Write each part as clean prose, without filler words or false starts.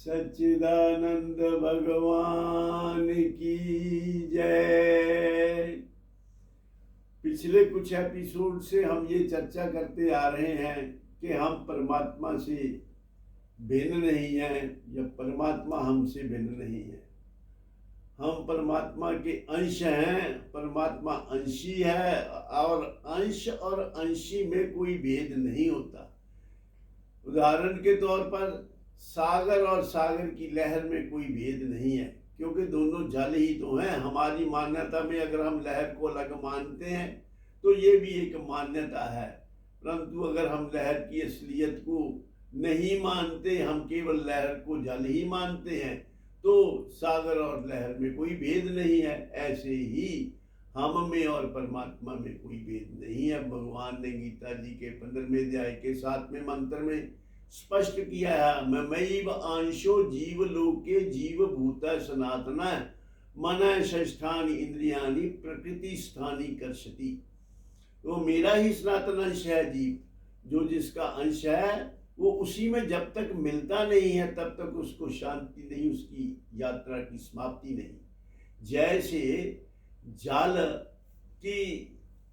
सच्चिदानंद भगवान की जय। पिछले कुछ एपिसोड से हम ये चर्चा करते आ रहे हैं कि हम परमात्मा से भिन्न नहीं हैं या परमात्मा हमसे भिन्न नहीं है। हम परमात्मा के अंश हैं, परमात्मा अंशी है और अंश और अंशी में कोई भेद नहीं होता। उदाहरण के तौर पर सागर और सागर की लहर में कोई भेद नहीं है, क्योंकि दोनों जल ही तो हैं। हमारी मान्यता में अगर हम लहर को अलग मानते हैं तो ये भी एक मान्यता है, परंतु अगर हम लहर की असलियत को नहीं मानते, हम केवल लहर को जल ही मानते हैं, तो सागर और लहर में कोई भेद नहीं है। ऐसे ही हम में और परमात्मा में कोई भेद नहीं है। भगवान ने गीता जी के 15वें अध्याय के 7वें मंत्र में स्पष्ट किया है, ममैव अंशो जीव लोके जीव भूत सनातन मन षष्ठानि इंद्रियाणि प्रकृति स्थानी कर्षति। तो मेरा ही सनातन अंश है जीव, जो जिसका अंश है वो उसी में जब तक मिलता नहीं है तब तक उसको शांति नहीं, उसकी यात्रा की समाप्ति नहीं। जैसे जल की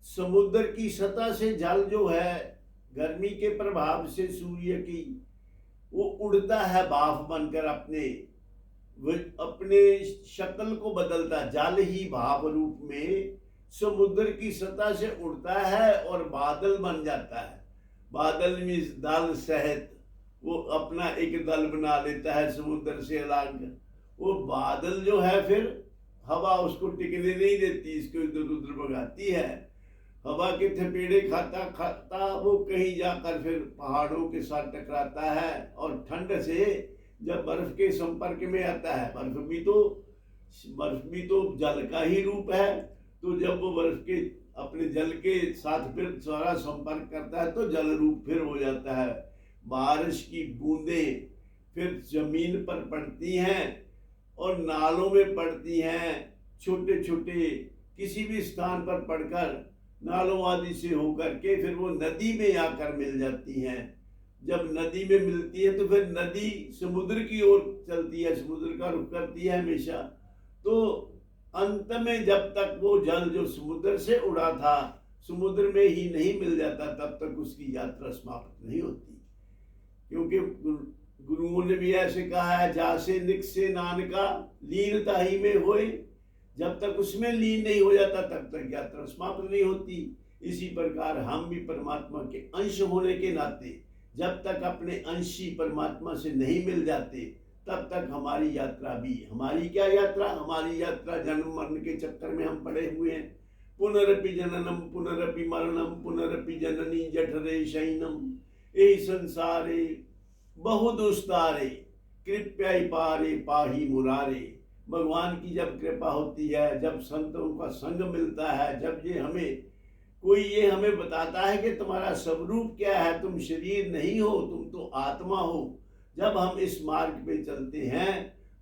समुद्र की सतह से जल जो है गर्मी के प्रभाव से सूर्य की वो उड़ता है, भाप बनकर अपने शक्ल को बदलता, जल ही भाप रूप में समुद्र की सतह से उड़ता है और बादल बन जाता है। बादल में दल सहित वो अपना एक दल बना लेता है समुद्र से अलग। वो बादल जो है फिर हवा उसको टिकने नहीं देती, इसको इधर उधर भगाती है। हवा के थपेड़े खाता खाता वो कहीं जाकर फिर पहाड़ों के साथ टकराता है और ठंड से जब बर्फ के संपर्क में आता है, बर्फ भी तो जल का ही रूप है, तो जब वो बर्फ के अपने जल के साथ फिर सारा संपर्क करता है तो जल रूप फिर हो जाता है। बारिश की बूंदें फिर जमीन पर पड़ती हैं और नालों में पड़ती हैं, छोटे छोटे किसी भी स्थान पर पड़कर नालों आदि से होकर के फिर वो नदी में आकर मिल जाती हैं। जब नदी में मिलती है तो फिर नदी समुद्र की ओर चलती है, समुद्र का रुख करती है हमेशा। तो अंत में जब तक वो जल जो समुद्र से उड़ा था समुद्र में ही नहीं मिल जाता तब तक उसकी यात्रा समाप्त नहीं होती। क्योंकि गुरुओं ने भी ऐसे कहा है, जासे निकसे नानका लीन ताही में होए, जब तक उसमें लीन नहीं हो जाता तब तक यात्रा समाप्त नहीं होती। इसी प्रकार हम भी परमात्मा के अंश होने के नाते जब तक अपने अंशी परमात्मा से नहीं मिल जाते तब तक हमारी यात्रा भी, हमारी क्या यात्रा, हमारी यात्रा जन्म मरण के चक्कर में हम पड़े हुए हैं। पुनरपि जननम पुनरपि मरणम पुनरपि जननी जठरे शयनम यही संसारे बहु दुस्तारे कृपया पारे पाही मुरारे। भगवान की जब कृपा होती है, जब संतों का संग मिलता है, जब ये हमें बताता है कि तुम्हारा स्वरूप क्या है, तुम शरीर नहीं हो, तुम तो आत्मा हो, जब हम इस मार्ग पे चलते हैं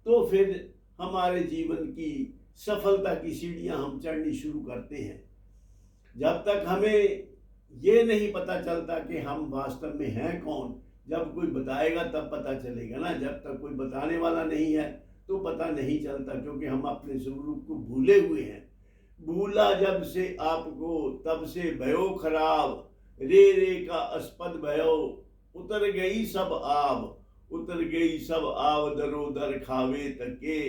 तो फिर हमारे जीवन की सफलता की सीढ़ियां हम चढ़नी शुरू करते हैं। जब तक हमें ये नहीं पता चलता कि हम वास्तव में हैं कौन, जब कोई बताएगा तब पता चलेगा ना। जब तक कोई बताने वाला नहीं है तो पता नहीं चलता, क्योंकि हम अपने स्वरूप को भूले हुए हैं। भूला जब से आपको तब से भयो खराब, रे रे का अस्पद भयो, उतर गई सब आव, उतर गई सब आव दरो दर खावे तके,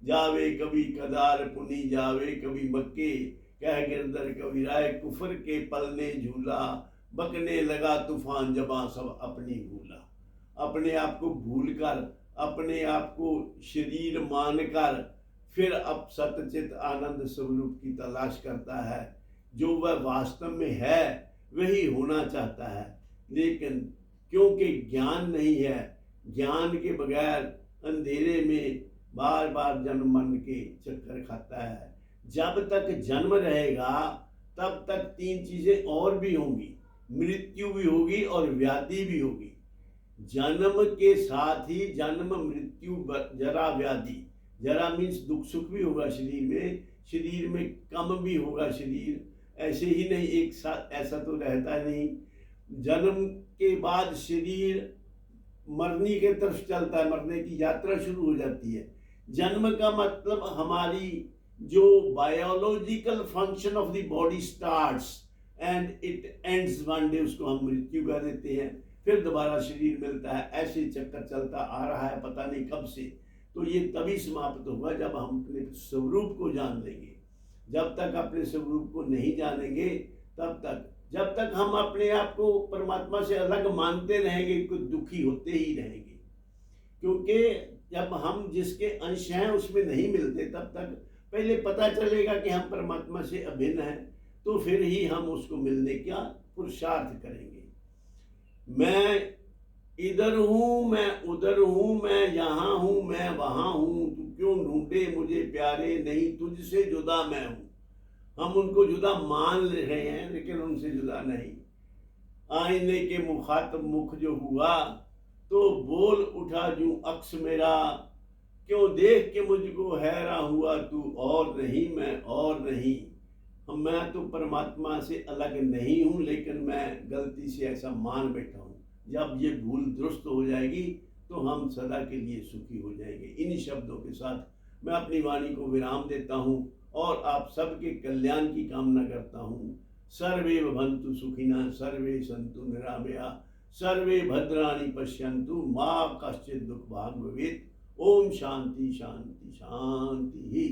जावे कभी कदार पुनी जावे कभी मक्के, कह गिरदर कविराय कुफर के पलने झूला, बकने लगा तूफान जबां सब अपनी भूला। अपने आप को भूल कर, अपने आप को शरीर मानकर फिर अब सतचित आनंद स्वरूप की तलाश करता है। जो वह वास्तव में है वही होना चाहता है, लेकिन क्योंकि ज्ञान नहीं है, ज्ञान के बगैर अंधेरे में बार बार जन्म मरण के चक्कर खाता है। जब तक जन्म रहेगा तब तक तीन चीजें और भी होंगी, मृत्यु भी होगी और व्याधि भी होगी। जन्म के साथ ही जन्म मृत्यु जरा व्याधि, जरा मीन्स दुख सुख भी होगा शरीर में कम भी होगा शरीर, ऐसे ही नहीं एक साथ ऐसा तो रहता नहीं। जन्म के बाद शरीर मरने के तरफ चलता है, मरने की यात्रा शुरू हो जाती है। जन्म का मतलब हमारी जो biological function of the body starts and it ends one day, उसको हम मृत्यु कह देते हैं। फिर दोबारा शरीर मिलता है, ऐसे चक्कर चलता आ रहा है पता नहीं कब से। तो ये तभी समाप्त होगा जब हम अपने स्वरूप को जान लेंगे। जब तक अपने स्वरूप को नहीं जानेंगे, तब तक, जब तक हम अपने आप को परमात्मा से अलग मानते रहेंगे, कुछ दुखी होते ही रहेंगे। क्योंकि जब हम जिसके अंश हैं उसमें नहीं मिलते, तब तक पहले पता चलेगा कि हम परमात्मा से अभिन्न हैं, तो फिर ही हम उसको मिलने का पुरुषार्थ करेंगे। मैं इधर हूँ, मैं उधर हूँ, मैं यहाँ हूँ, मैं वहाँ हूँ, तू क्यों ढूंढे मुझे प्यारे, नहीं तुझसे जुदा मैं हूँ। हम उनको जुदा मान ले रहे हैं लेकिन उनसे जुदा नहीं। आईने के मुखातब मुख जो हुआ, तो बोल उठा जूं अक्स मेरा, क्यों देख के मुझको हैरान हुआ, तू और नहीं मैं और नहीं। मैं तो परमात्मा से अलग नहीं हूँ, लेकिन मैं गलती से ऐसा मान बैठा हूँ। जब ये भूल दुरुस्त हो जाएगी तो हम सदा के लिए सुखी हो जाएंगे। इन शब्दों के साथ मैं अपनी वाणी को विराम देता हूँ और आप सबके कल्याण की कामना करता हूँ। सर्वे भवन्तु सुखिनः, सर्वे सन्तु निरामया, सर्वे भद्राणि पश्यन्तु, मा कश्चित् दुःखभाग् भवेत्। ओम शांति शांति शांति ही।